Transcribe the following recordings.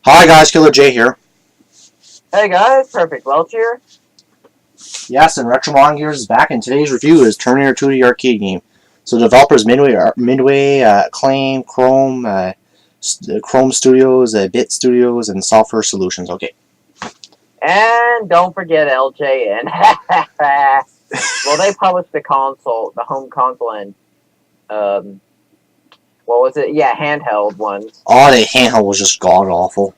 Hi guys, Killer J here. Hey guys, Perfect Welch here. Yes, and Retro Gears is back, and today's review is Terminator 2, the arcade game. So developers Midway, Acclaim, Chrome Studios, Bit Studios, and Software Solutions. Okay. And don't forget LJN. Well, they published the console, the home console, and what was it? Yeah, handheld ones. Oh, the handheld was just god awful.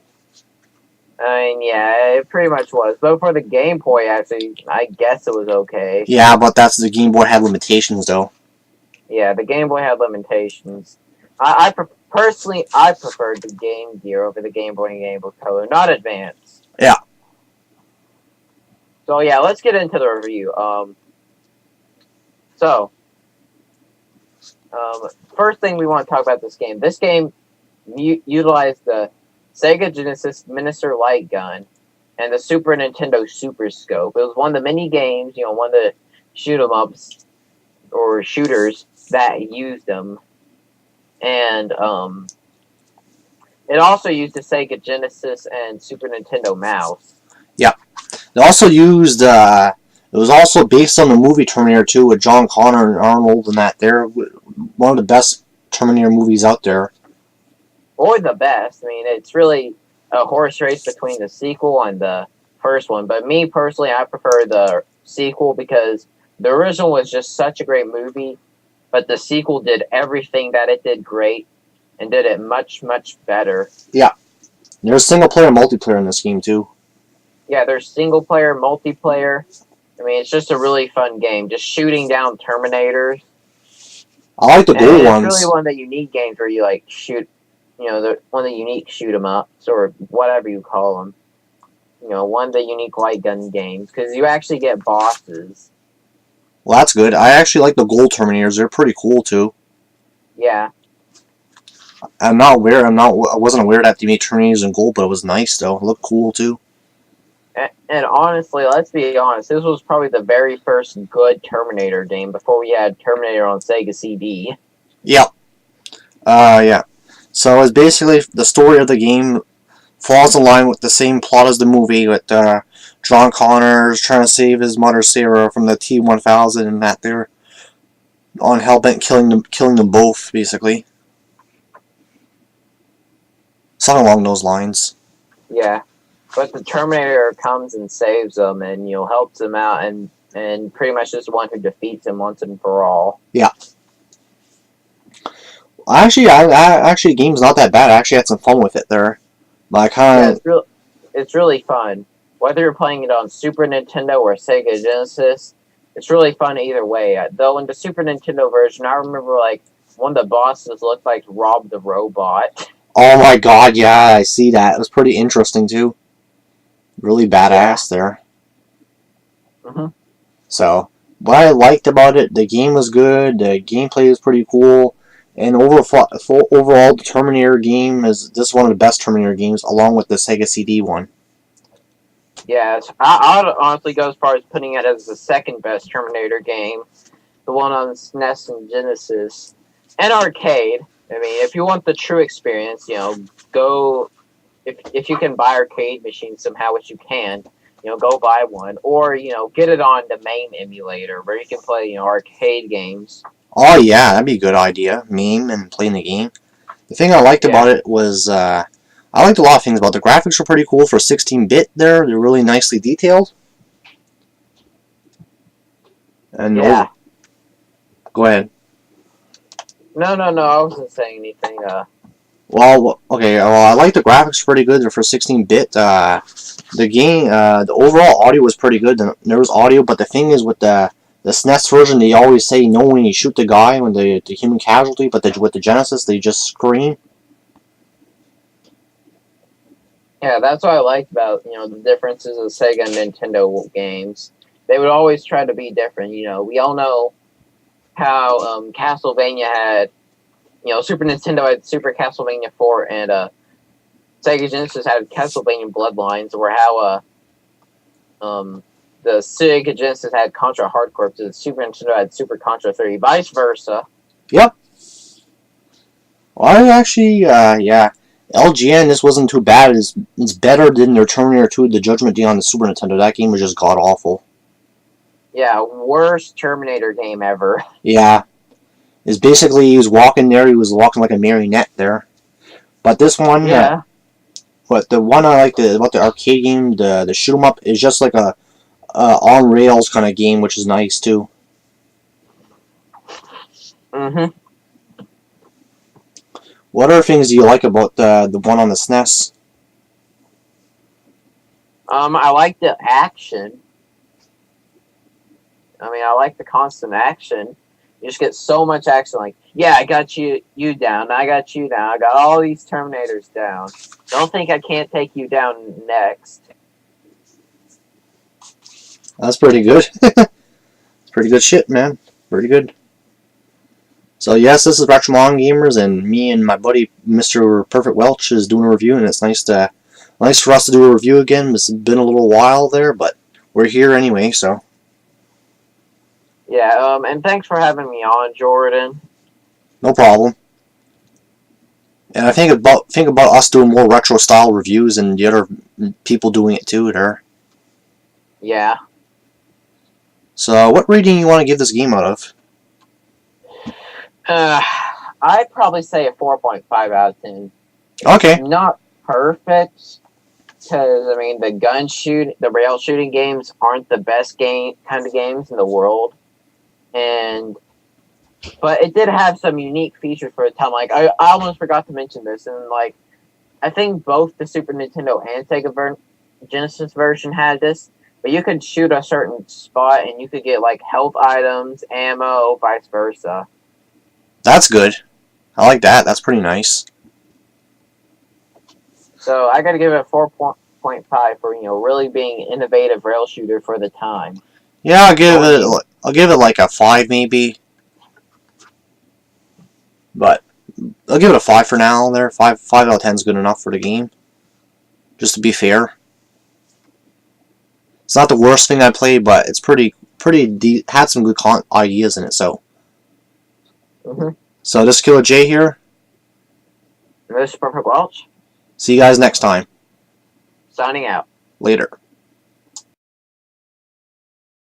I mean, yeah, it pretty much was. But for the Game Boy, actually, I guess it was okay. Yeah, but that's the Game Boy had limitations though. Yeah, the Game Boy had limitations. Personally, I preferred the Game Gear over the Game Boy and Game Boy Color, not Advance. Yeah. So yeah, let's get into the review. First thing we want to talk about this game. This game utilized the Sega Genesis Minister Light Gun and the Super Nintendo Super Scope. It was one of the many games, one of the shoot 'em ups or shooters that used them, and it also used the Sega Genesis and Super Nintendo mouse. Yeah. They also used. It was also based on the movie Terminator 2 with John Connor and Arnold, and that they're one of the best Terminator movies out there. Or the best. I mean, it's really a horse race between the sequel and the first one. But me personally, I prefer the sequel because the original was just such a great movie, but the sequel did everything that it did great and did it much, much better. Yeah. There's single player and multiplayer in this game too. Yeah, there's single player, multiplayer. I mean, it's just a really fun game. Just shooting down Terminators. I like the gold ones. It's really one of the unique games where you like shoot, one of the unique shoot 'em ups or whatever you call them. One of the unique light gun games because you actually get bosses. Well, that's good. I actually like the gold Terminators. They're pretty cool too. Yeah. I wasn't aware that they made Terminators in gold, but it was nice though. It looked cool too. And honestly, let's be honest, this was probably the very first good Terminator game before we had Terminator on Sega CD. Yep. Yeah. So it's basically the story of the game falls in line with the same plot as the movie, with John Connor trying to save his mother Sarah from the T-1000, and that they're on hellbent killing them both, basically. Something along those lines. Yeah. But the Terminator comes and saves them and, helps them out and pretty much is the one who defeats him once and for all. Yeah. Actually, the game's not that bad. I actually had some fun with it there. But it's really fun. Whether you're playing it on Super Nintendo or Sega Genesis, it's really fun either way. Though in the Super Nintendo version, I remember one of the bosses looked like Rob the Robot. Oh my god, yeah, I see that. It was pretty interesting too. Really badass there. Mm-hmm. So, what I liked about it, the game was good, the gameplay was pretty cool, and overall, the Terminator game is one of the best Terminator games, along with the Sega CD one. Yes, I would honestly go as far as putting it as the second best Terminator game, the one on SNES and Genesis, and arcade. I mean, if you want the true experience, go. If you can buy arcade machines somehow, which you can, go buy one, or get it on the main emulator where you can play arcade games. Oh yeah, that'd be a good idea. MAME and playing the game. The thing I liked about it was I liked a lot of things about it. The graphics were pretty cool for 16-bit. They're really nicely detailed. And yeah. Go ahead. No, I wasn't saying anything. Well, okay. Well, I like the graphics pretty good. They're for 16-bit. The game, the overall audio was pretty good. There was audio, but the thing is with the SNES version, they always say no when you shoot the guy, when the human casualty. But with the Genesis, they just scream. Yeah, that's what I liked about the differences of Sega and Nintendo games. They would always try to be different. We all know how Castlevania had. Super Nintendo had Super Castlevania 4, and Sega Genesis had Castlevania Bloodlines, or how the Sega Genesis had Contra Hard Corps, and the Super Nintendo had Super Contra 3, vice versa. Yep. Well, I actually, yeah. LGN, this wasn't too bad. It's better than their Terminator 2, The Judgment Day on the Super Nintendo. That game was just god awful. Yeah, worst Terminator game ever. Yeah. It's basically, he was walking there, he was walking like a marionette there. But this one, Yeah. but the one I like about the arcade game, the shoot 'em up, is just like a on rails kind of game, which is nice too. Mhm. What other things do you like about the one on the SNES? I like the action. I mean, I like the constant action. You just get so much action. Like, yeah, I got you down. I got you down. I got all these Terminators down. Don't think I can't take you down next. That's pretty good. It's pretty good shit, man. Pretty good. So yes, this is Retro Gamers, and me and my buddy Mr. Perfect Welch is doing a review, and it's nice for us to do a review again. It's been a little while there, but we're here anyway, so. Yeah, and thanks for having me on, Jordan. No problem. And I think about us doing more retro style reviews and the other people doing it too there. Yeah. So what rating you want to give this game out of? I'd probably say a 4.5 out of 10. Okay. Not perfect, because I mean the rail shooting games aren't the best kind of games in the world, but it did have some unique features for a time. Like I almost forgot to mention this, and like I think both the Super Nintendo and Sega Genesis version had this, but you could shoot a certain spot and you could get like health items, ammo, vice versa. That's good. I like that. That's pretty nice. So I got to give it a 4.5 for really being an innovative rail shooter for the time. Yeah, I'll give it like a 5 maybe. But I'll give it a 5 for now. There, 5 out of 10 is good enough for the game. Just to be fair. It's not the worst thing I played, but it's had some good ideas in it. So. So this is Killer J here. This is Perfect Welch. See you guys next time. Signing out. Later.